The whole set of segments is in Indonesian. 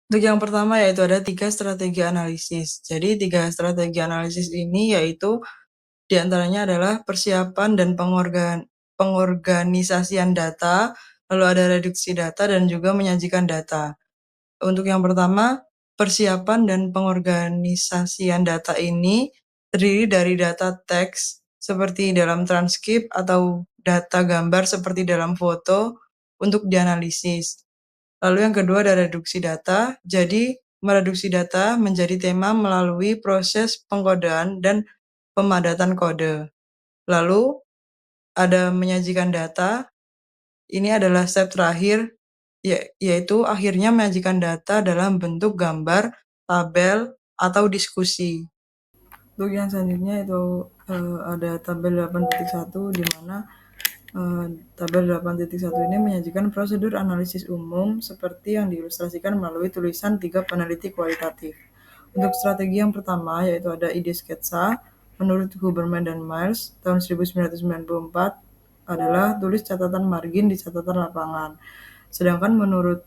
Untuk yang pertama yaitu ada 3 strategi analisis. Jadi 3 strategi analisis ini yaitu di antaranya adalah persiapan dan pengorganisasian data, lalu ada reduksi data dan juga menyajikan data. Untuk yang pertama, persiapan dan pengorganisasian data ini terdiri dari data teks seperti dalam transkrip atau data gambar seperti dalam foto untuk dianalisis. Lalu yang kedua ada reduksi data. Jadi, mereduksi data menjadi tema melalui proses pengkodean dan pemadatan kode. Lalu ada menyajikan data. Ini adalah step terakhir, yaitu akhirnya menyajikan data dalam bentuk gambar, tabel, atau diskusi. Untuk yang selanjutnya itu ada tabel 8.1 di mana tabel 8.1 ini menyajikan prosedur analisis umum seperti yang diilustrasikan melalui tulisan 3 peneliti kualitatif. Untuk strategi yang pertama yaitu ada ide sketsa. Menurut Huberman dan Miles tahun 1994 adalah tulis catatan margin di catatan lapangan. Sedangkan menurut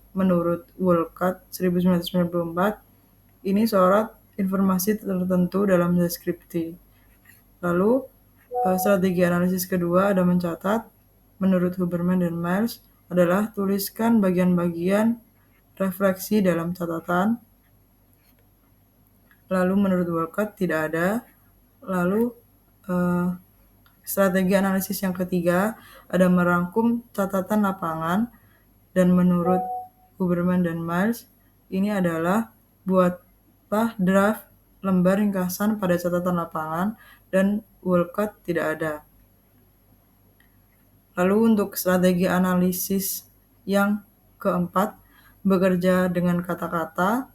Wolcott 1994 ini sorot informasi tertentu dalam deskripsi. Lalu strategi analisis kedua ada mencatat. Menurut Huberman dan Miles adalah tuliskan bagian-bagian refleksi dalam catatan. Lalu menurut Wolcott tidak ada. Lalu strategi analisis yang ketiga ada merangkum catatan lapangan, dan menurut Huberman dan Miles ini adalah buatlah draft lembar ringkasan pada catatan lapangan, dan Wolcott tidak ada. Lalu untuk strategi analisis yang keempat, bekerja dengan kata-kata.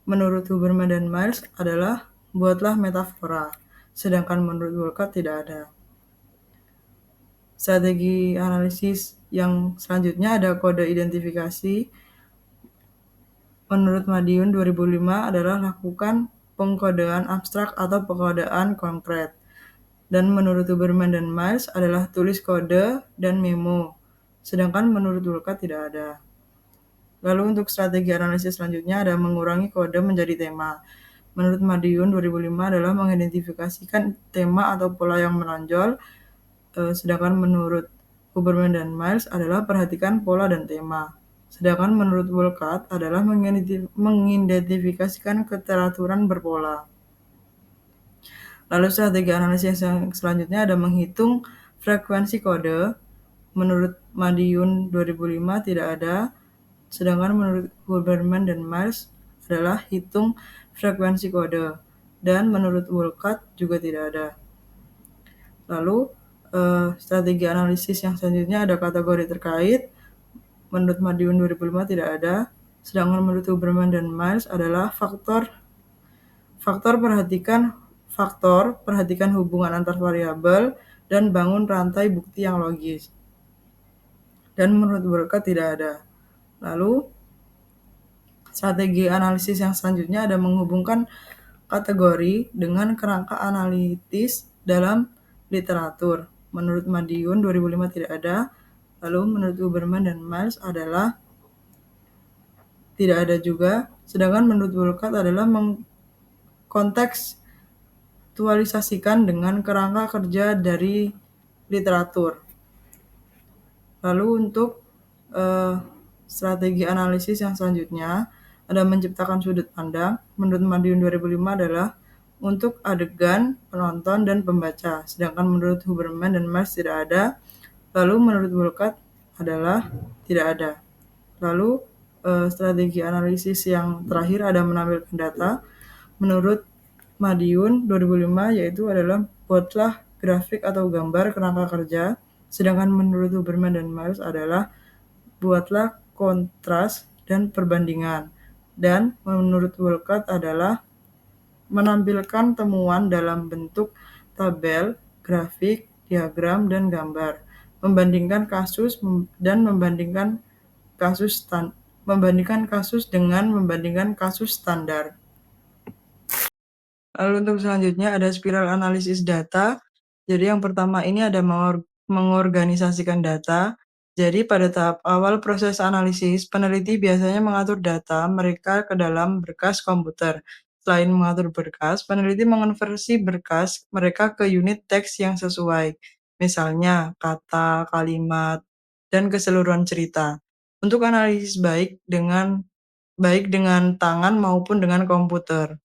Menurut Huberman dan Miles adalah buatlah metafora, sedangkan menurut Wolcott tidak ada. Strategi analisis yang selanjutnya ada kode identifikasi. Menurut Madiun 2005 adalah lakukan pengkodean abstrak atau pengkodean konkret. Dan menurut Huberman dan Miles adalah tulis kode dan memo, sedangkan menurut Wolcott tidak ada. Lalu untuk strategi analisis selanjutnya ada mengurangi kode menjadi tema. Menurut Madiun 2005 adalah mengidentifikasikan tema atau pola yang menonjol, sedangkan menurut Huberman dan Miles adalah perhatikan pola dan tema. Sedangkan menurut Wolcott adalah mengidentifikasikan keteraturan berpola. Lalu strategi analisis yang selanjutnya ada menghitung frekuensi kode. Menurut Madiun 2005 tidak ada, sedangkan menurut Huberman dan Miles adalah hitung frekuensi kode, dan menurut Wolcott juga tidak ada. Lalu strategi analisis yang selanjutnya ada kategori terkait. Menurut Madiun 2005 tidak ada, sedangkan menurut Huberman dan Miles adalah perhatikan hubungan antar variabel, dan bangun rantai bukti yang logis. Dan menurut Wolcott tidak ada. Lalu strategi analisis yang selanjutnya ada menghubungkan kategori dengan kerangka analitis dalam literatur. Menurut Madiun 2005 tidak ada. Lalu menurut Huberman dan Miles adalah tidak ada juga. Sedangkan menurut Wolcott adalah mengkontekstualisasikan dengan kerangka kerja dari literatur. Lalu untuk strategi analisis yang selanjutnya ada menciptakan sudut pandang. Menurut Madiun 2005 adalah untuk adegan, penonton, dan pembaca. Sedangkan menurut Huberman dan Miles tidak ada. Lalu menurut Wolcott adalah tidak ada. Lalu strategi analisis yang terakhir ada menampilkan data. Menurut Madiun 2005 yaitu adalah buatlah grafik atau gambar kerangka kerja. Sedangkan menurut Huberman dan Miles adalah buatlah kontras dan perbandingan. Dan menurut Wolcott adalah menampilkan temuan dalam bentuk tabel, grafik, diagram, dan gambar. Membandingkan kasus dengan membandingkan kasus standar. Lalu untuk selanjutnya ada spiral analisis data. Jadi yang pertama ini ada mengorganisasikan data. Jadi pada tahap awal proses analisis, peneliti biasanya mengatur data mereka ke dalam berkas komputer. Selain mengatur berkas, peneliti mengonversi berkas mereka ke unit teks yang sesuai, misalnya kata, kalimat, dan keseluruhan cerita. Untuk analisis baik dengan tangan maupun dengan komputer.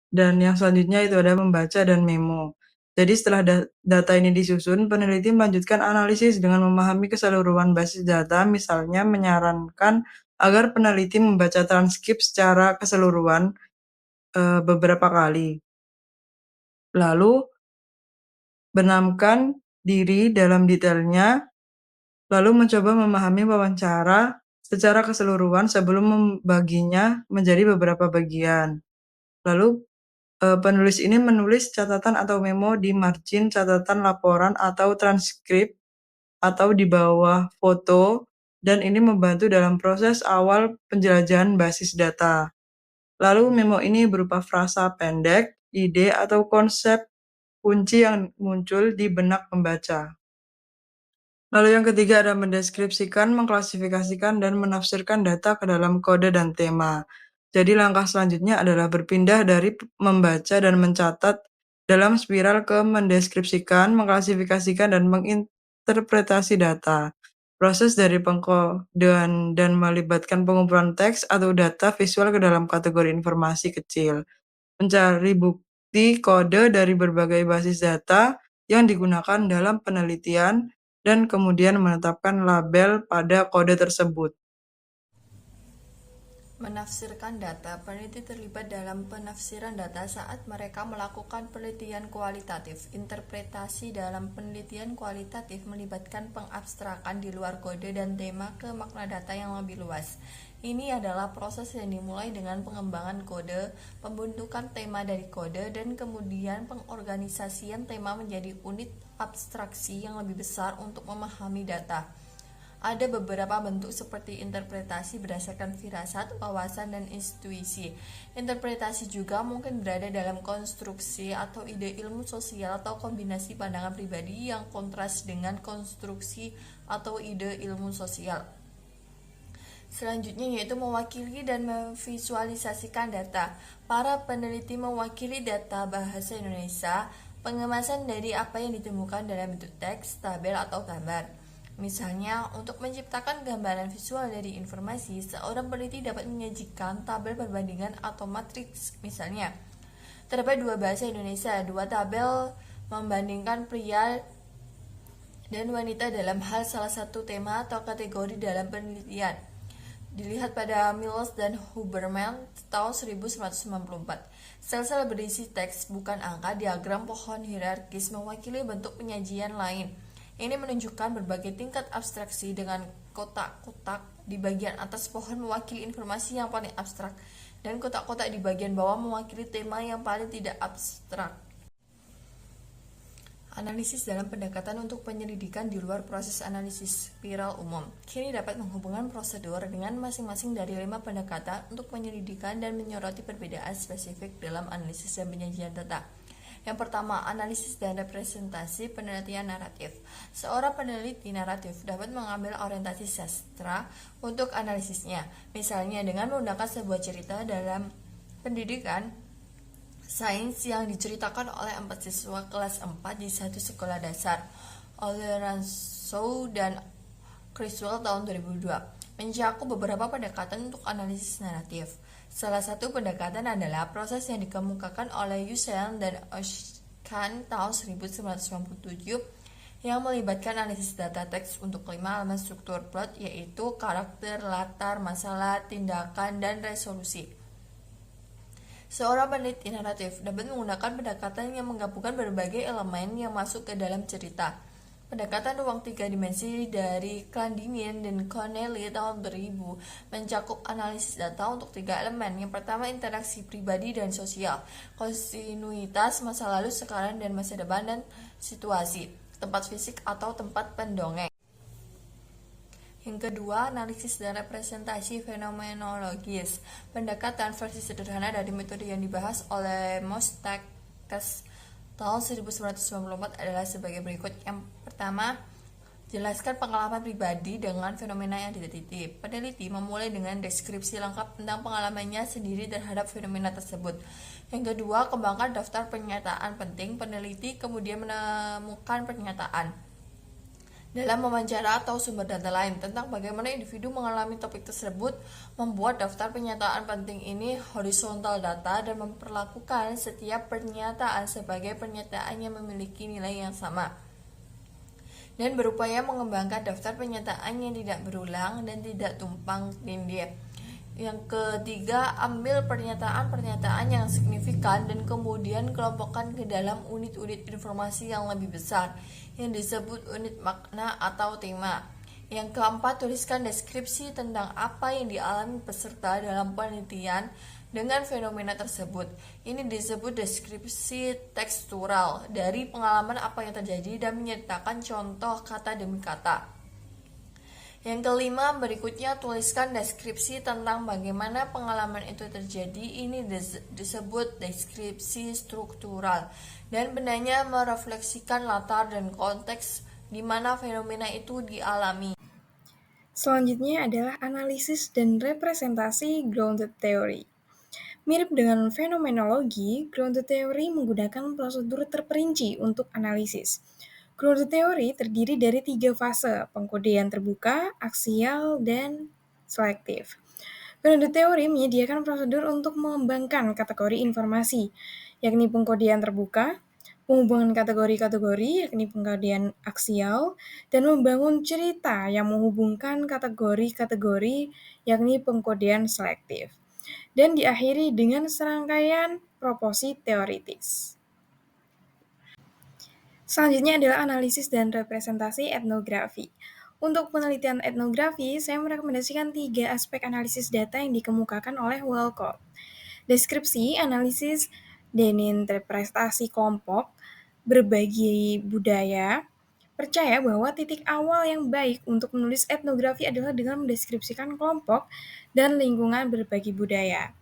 Dan yang selanjutnya itu ada membaca dan memo. Jadi setelah data ini disusun, peneliti melanjutkan analisis dengan memahami keseluruhan basis data, misalnya menyarankan agar peneliti membaca transkrip secara keseluruhan beberapa kali. Lalu benamkan diri dalam detailnya, lalu mencoba memahami wawancara secara keseluruhan sebelum membaginya menjadi beberapa bagian. Lalu penulis ini menulis catatan atau memo di margin catatan laporan atau transkrip atau di bawah foto, dan ini membantu dalam proses awal penjelajahan basis data. Lalu memo ini berupa frasa pendek, ide atau konsep kunci yang muncul di benak pembaca. Lalu yang ketiga ada mendeskripsikan, mengklasifikasikan, dan menafsirkan data ke dalam kode dan tema. Jadi langkah selanjutnya adalah berpindah dari membaca dan mencatat dalam spiral ke mendeskripsikan, mengklasifikasikan, dan menginterpretasi data. Proses dari pengkodean dan melibatkan pengumpulan teks atau data visual ke dalam kategori informasi kecil. Mencari bukti kode dari berbagai basis data yang digunakan dalam penelitian, dan kemudian menetapkan label pada kode tersebut. Menafsirkan data. Peneliti terlibat dalam penafsiran data saat mereka melakukan penelitian kualitatif. Interpretasi dalam penelitian kualitatif melibatkan pengabstrakan di luar kode dan tema ke makna data yang lebih luas. Ini adalah proses yang dimulai dengan pengembangan kode, pembentukan tema dari kode, dan kemudian pengorganisasian tema menjadi unit abstraksi yang lebih besar untuk memahami data. Ada beberapa bentuk seperti interpretasi berdasarkan firasat, wawasan, dan intuisi. Interpretasi juga mungkin berada dalam konstruksi atau ide ilmu sosial atau kombinasi pandangan pribadi yang kontras dengan konstruksi atau ide ilmu sosial. Selanjutnya yaitu mewakili dan memvisualisasikan data. Para peneliti mewakili data bahasa Indonesia, pengemasan dari apa yang ditemukan dalam bentuk teks, tabel, atau gambar. Misalnya, untuk menciptakan gambaran visual dari informasi, seorang peneliti dapat menyajikan tabel perbandingan atau matriks. Misalnya, terdapat dua bahasa Indonesia, dua tabel membandingkan pria dan wanita dalam hal salah satu tema atau kategori dalam penelitian. Dilihat pada Mills dan Huberman tahun 1994. Sel-sel berisi teks, bukan angka, diagram pohon hierarkis mewakili bentuk penyajian lain. Ini menunjukkan berbagai tingkat abstraksi dengan kotak-kotak di bagian atas pohon mewakili informasi yang paling abstrak dan kotak-kotak di bagian bawah mewakili tema yang paling tidak abstrak. Analisis dalam pendekatan untuk penyelidikan di luar proses analisis spiral umum. Kini dapat menghubungkan prosedur dengan masing-masing dari 5 pendekatan untuk penyelidikan dan menyoroti perbedaan spesifik dalam analisis dan penyajian data. Yang pertama, analisis dan representasi penelitian naratif. Seorang peneliti naratif dapat mengambil orientasi sastra untuk analisisnya, misalnya dengan menggunakan sebuah cerita dalam pendidikan sains yang diceritakan oleh 4 siswa kelas 4 di satu sekolah dasar, oleh Ransow dan Criswell tahun 2002, mencakup beberapa pendekatan untuk analisis naratif. Salah satu pendekatan adalah proses yang dikemukakan oleh Husserl dan Oshkan tahun 1997 yang melibatkan analisis data teks untuk 5 elemen struktur plot, yaitu karakter, latar, masalah, tindakan, dan resolusi. Seorang peneliti naratif dapat menggunakan pendekatan yang menggabungkan berbagai elemen yang masuk ke dalam cerita. Pendekatan ruang 3 dimensi dari Clandinian dan Connelly tahun 2000 mencakup analisis data untuk 3 elemen. Yang pertama, interaksi pribadi dan sosial, kontinuitas masa lalu, sekarang, dan masa depan, dan situasi, tempat fisik atau tempat pendongeng. Yang kedua, analisis dan representasi fenomenologis. Pendekatan versi sederhana dari metode yang dibahas oleh Mostakis tahun 1994 adalah sebagai berikut. Yang pertama, Jelaskan pengalaman pribadi dengan fenomena yang diteliti. Peneliti memulai dengan deskripsi lengkap tentang pengalamannya sendiri terhadap fenomena tersebut. Yang kedua, kembangkan daftar pernyataan penting. Peneliti kemudian menemukan pernyataan dalam wawancara atau sumber data lain tentang bagaimana individu mengalami topik tersebut. Membuat daftar pernyataan penting ini horizontal data dan memperlakukan setiap pernyataan sebagai pernyataan yang memiliki nilai yang sama, dan berupaya mengembangkan daftar pernyataan yang tidak berulang dan tidak tumpang tindih. Yang ketiga, ambil pernyataan-pernyataan yang signifikan dan kemudian kelompokkan ke dalam unit-unit informasi yang lebih besar yang disebut unit makna atau tema. Yang keempat, tuliskan deskripsi tentang apa yang dialami peserta dalam penelitian dengan fenomena tersebut. Ini disebut deskripsi tekstural dari pengalaman apa yang terjadi dan menyertakan contoh kata demi kata. Yang kelima, berikutnya tuliskan deskripsi tentang bagaimana pengalaman itu terjadi. Ini disebut deskripsi struktural dan benarnya merefleksikan latar dan konteks di mana fenomena itu dialami. Selanjutnya adalah analisis dan representasi grounded theory. Mirip dengan fenomenologi, grounded theory menggunakan prosedur terperinci untuk analisis. Grounded theory terdiri dari 3 fase, pengkodean terbuka, aksial, dan selektif. Grounded theory menyediakan prosedur untuk mengembangkan kategori informasi, yakni pengkodean terbuka, penghubungan kategori-kategori, yakni pengkodean aksial, dan membangun cerita yang menghubungkan kategori-kategori, yakni pengkodean selektif, dan diakhiri dengan serangkaian proposi teoritis. Selanjutnya adalah analisis dan representasi etnografi. Untuk penelitian etnografi, saya merekomendasikan 3 aspek analisis data yang dikemukakan oleh Walcott. Deskripsi, analisis, dan interpretasi kelompok, berbagi budaya, percaya bahwa titik awal yang baik untuk menulis etnografi adalah dengan mendeskripsikan kelompok dan lingkungan berbagi budaya.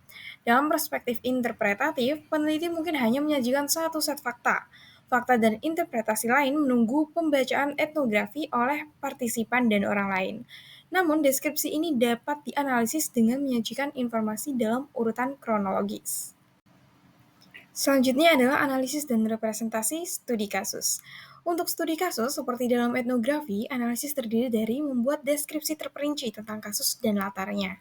Dalam perspektif interpretatif, peneliti mungkin hanya menyajikan satu set fakta. Fakta dan interpretasi lain menunggu pembacaan etnografi oleh partisipan dan orang lain. Namun, deskripsi ini dapat dianalisis dengan menyajikan informasi dalam urutan kronologis. Selanjutnya adalah analisis dan representasi studi kasus. Untuk studi kasus, seperti dalam etnografi, analisis terdiri dari membuat deskripsi terperinci tentang kasus dan latarnya.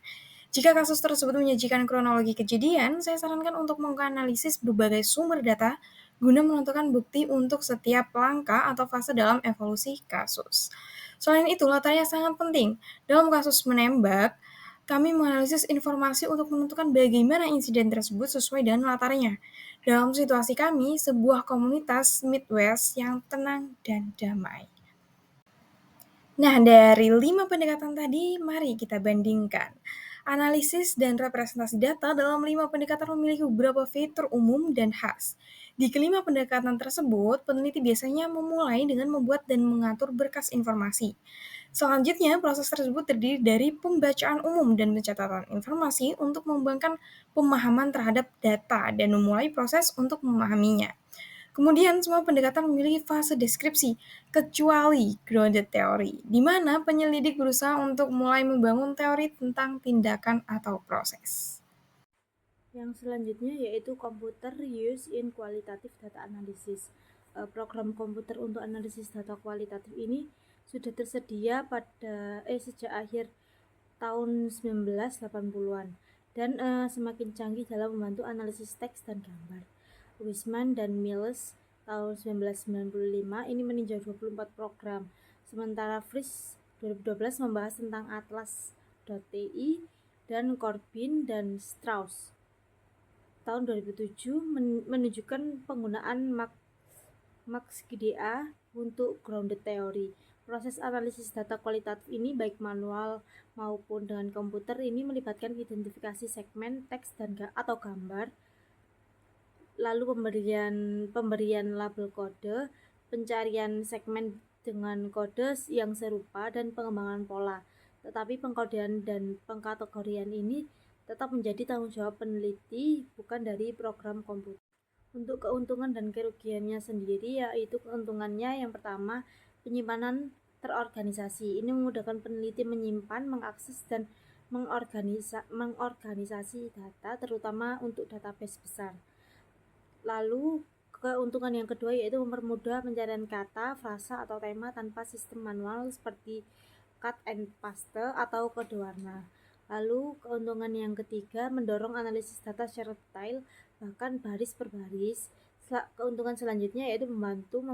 Jika kasus tersebut menyajikan kronologi kejadian, saya sarankan untuk menganalisis berbagai sumber data guna menentukan bukti untuk setiap langkah atau fase dalam evolusi kasus. Selain itu, latarnya sangat penting. Dalam kasus menembak, kami menganalisis informasi untuk menentukan bagaimana insiden tersebut sesuai dengan latarnya. Dalam situasi kami, sebuah komunitas Midwest yang tenang dan damai. Nah, dari 5 pendekatan tadi, mari kita bandingkan. Analisis dan representasi data dalam 5 pendekatan memiliki beberapa fitur umum dan khas. Di kelima pendekatan tersebut, peneliti biasanya memulai dengan membuat dan mengatur berkas informasi. Selanjutnya, proses tersebut terdiri dari pembacaan umum dan pencatatan informasi untuk mengembangkan pemahaman terhadap data dan memulai proses untuk memahaminya. Kemudian, semua pendekatan memiliki fase deskripsi, kecuali grounded theory, di mana penyelidik berusaha untuk mulai membangun teori tentang tindakan atau proses. Yang selanjutnya yaitu Computer Use in Qualitative Data Analysis. Program komputer untuk analisis data kualitatif ini sudah tersedia sejak akhir tahun 1980-an dan semakin canggih dalam membantu analisis teks dan gambar. Wiseman dan Mills tahun 1995 ini meninjau 24 program, sementara Frisch 2012 membahas tentang Atlas.ti dan Corbin dan Strauss tahun 2007 menunjukkan penggunaan MaxQDA untuk grounded theory. Proses analisis data kualitatif ini baik manual maupun dengan komputer ini melibatkan identifikasi segmen teks dan atau gambar, lalu pemberian label kode, pencarian segmen dengan kode yang serupa dan pengembangan pola. Tetapi pengkodean dan pengkategorian ini tetap menjadi tanggung jawab peneliti, bukan dari program komputer. Untuk keuntungan dan kerugiannya sendiri, yaitu keuntungannya yang pertama, penyimpanan terorganisasi. Ini memudahkan peneliti menyimpan, mengakses, dan mengorganisasi data, terutama untuk database besar. Lalu keuntungan yang kedua yaitu mempermudah pencarian kata, frasa, atau tema tanpa sistem manual seperti cut and paste atau kode warna. Lalu keuntungan yang ketiga mendorong analisis data secara detail, bahkan baris per baris. Keuntungan selanjutnya yaitu membantu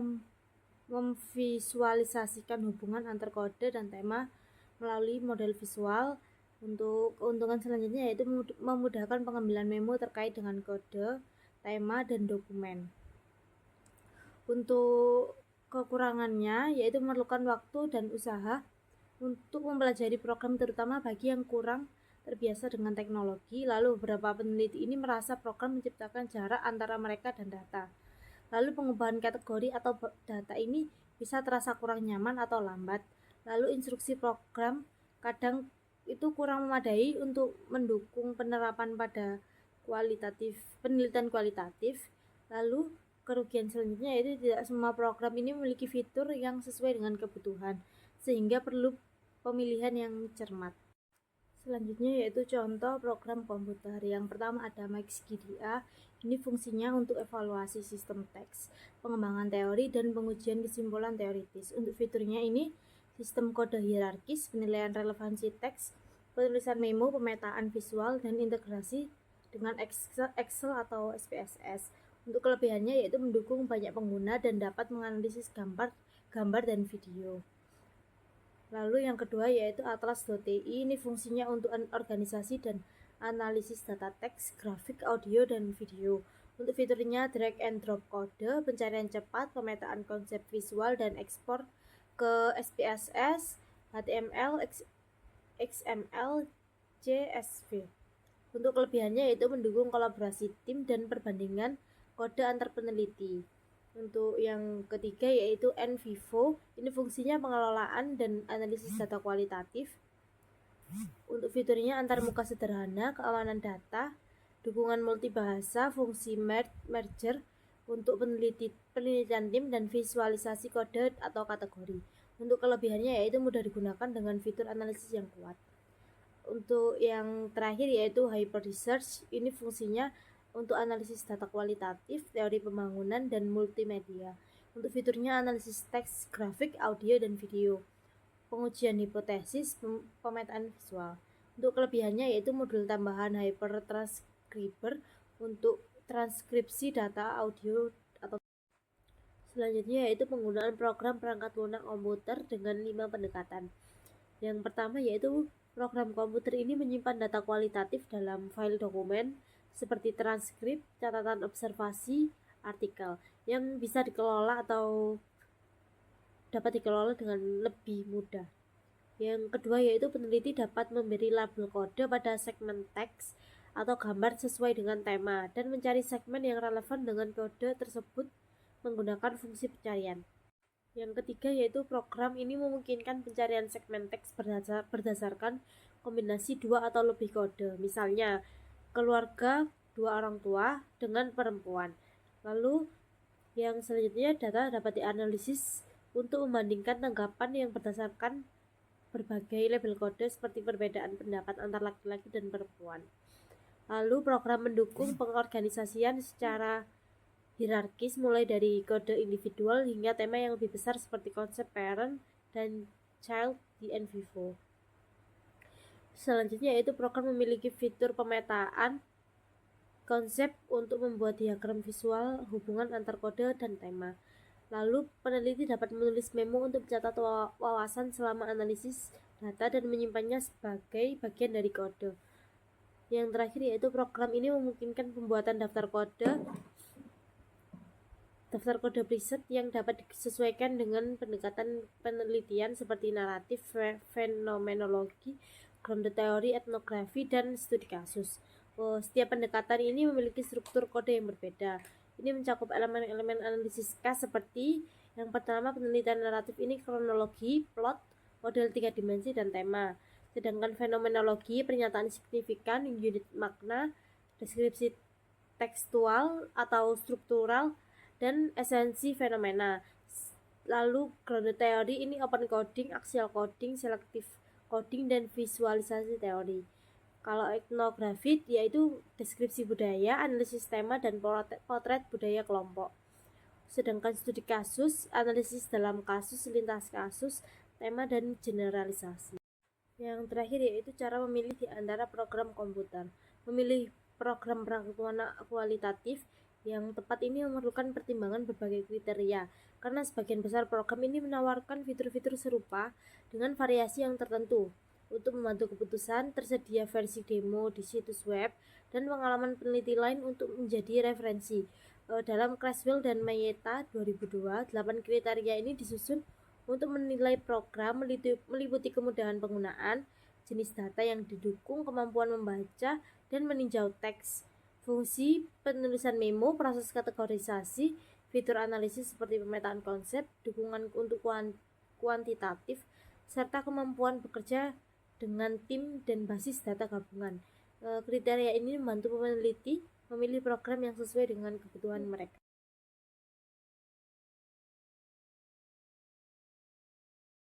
memvisualisasikan hubungan antar kode dan tema melalui model visual. Untuk keuntungan selanjutnya yaitu memudahkan pengambilan memo terkait dengan kode, tema, dan dokumen. Untuk kekurangannya yaitu memerlukan waktu dan usaha untuk mempelajari program, terutama bagi yang kurang terbiasa dengan teknologi. Lalu beberapa peneliti ini merasa program menciptakan jarak antara mereka dan data. Lalu pengubahan kategori atau data ini bisa terasa kurang nyaman atau lambat. Lalu instruksi program kadang itu kurang memadai untuk mendukung penerapan pada penelitian kualitatif. Lalu kerugian selanjutnya yaitu tidak semua program ini memiliki fitur yang sesuai dengan kebutuhan, sehingga perlu pemilihan yang cermat. Selanjutnya yaitu contoh program komputer. Yang pertama ada MaxQDA. Ini fungsinya untuk evaluasi sistem teks, pengembangan teori, dan pengujian kesimpulan teoritis. Untuk fiturnya ini sistem kode hierarkis, penilaian relevansi teks, penulisan memo, pemetaan visual, dan integrasi dengan Excel atau SPSS. Untuk kelebihannya yaitu mendukung banyak pengguna dan dapat menganalisis gambar dan video. Lalu yang kedua yaitu Atlas.ti. Ini fungsinya untuk organisasi dan analisis data teks, grafik, audio, dan video. Untuk fiturnya drag and drop kode, pencarian cepat, pemetaan konsep visual, dan ekspor ke SPSS, HTML, XML, CSV. Untuk kelebihannya yaitu mendukung kolaborasi tim dan perbandingan kode antar peneliti. Untuk yang ketiga yaitu NVivo. Ini fungsinya pengelolaan dan analisis data kualitatif. Untuk fiturnya antarmuka sederhana, keamanan data, dukungan multibahasa, fungsi merger untuk penelitian tim, dan visualisasi kode atau kategori. Untuk kelebihannya yaitu mudah digunakan dengan fitur analisis yang kuat. Untuk yang terakhir yaitu Hyper Research. Ini fungsinya untuk analisis data kualitatif, teori pembangunan, dan multimedia. Untuk fiturnya analisis teks, grafik, audio, dan video, pengujian hipotesis, pemetaan visual. Untuk kelebihannya yaitu modul tambahan Hyper Transcriber untuk transkripsi data audio atau. Selanjutnya yaitu penggunaan program perangkat lunak komputer dengan 5 pendekatan. Yang pertama yaitu program komputer ini menyimpan data kualitatif dalam file dokumen seperti transkrip, catatan observasi, artikel yang bisa dikelola atau dapat dikelola dengan lebih mudah. Yang kedua yaitu peneliti dapat memberi label kode pada segmen teks atau gambar sesuai dengan tema dan mencari segmen yang relevan dengan kode tersebut menggunakan fungsi pencarian. Yang ketiga yaitu program ini memungkinkan pencarian segmen teks berdasarkan kombinasi 2 atau lebih kode. Misalnya keluarga 2 orang tua dengan perempuan. Lalu yang selanjutnya data dapat dianalisis untuk membandingkan tanggapan yang berdasarkan berbagai label kode seperti perbedaan pendapat antar laki-laki dan perempuan. Lalu program mendukung pengorganisasian secara hierarkis mulai dari kode individual hingga tema yang lebih besar seperti konsep parent dan child di NVivo. Selanjutnya yaitu program memiliki fitur pemetaan konsep untuk membuat diagram visual hubungan antar kode dan tema. Lalu peneliti dapat menulis memo untuk mencatat wawasan selama analisis data dan menyimpannya sebagai bagian dari kode. Yang terakhir yaitu program ini memungkinkan pembuatan daftar kode preset yang dapat disesuaikan dengan pendekatan penelitian seperti naratif, fenomenologi, grounded teori, etnografi, dan studi kasus. Setiap pendekatan ini memiliki struktur kode yang berbeda. Ini mencakup elemen-elemen analisis khas seperti yang pertama penelitian naratif ini kronologi, plot, model 3 dimensi, dan tema. Sedangkan fenomenologi pernyataan signifikan, unit makna, deskripsi tekstual atau struktural, dan esensi fenomena. Lalu grounded theory ini open coding, axial coding, selective coding, dan visualisasi teori. Kalau etnografi yaitu deskripsi budaya, analisis tema, dan potret budaya kelompok. Sedangkan studi kasus, analisis dalam kasus, lintas kasus, tema, dan generalisasi. Yang terakhir yaitu cara memilih di antara program komputer. Memilih program pengetahuan kualitatif yang tepat ini memerlukan pertimbangan berbagai kriteria, karena sebagian besar program ini menawarkan fitur-fitur serupa dengan variasi yang tertentu. Untuk membantu keputusan, tersedia versi demo di situs web dan pengalaman peneliti lain untuk menjadi referensi. Dalam Creswell dan Mayeta 2002, 8 kriteria ini disusun untuk menilai program, meliputi kemudahan penggunaan, jenis data yang didukung, kemampuan membaca dan meninjau teks, fungsi penulisan memo, proses kategorisasi, fitur analisis seperti pemetaan konsep, dukungan untuk kuantitatif, serta kemampuan bekerja dengan tim dan basis data gabungan. Kriteria ini membantu peneliti memilih program yang sesuai dengan kebutuhan mereka.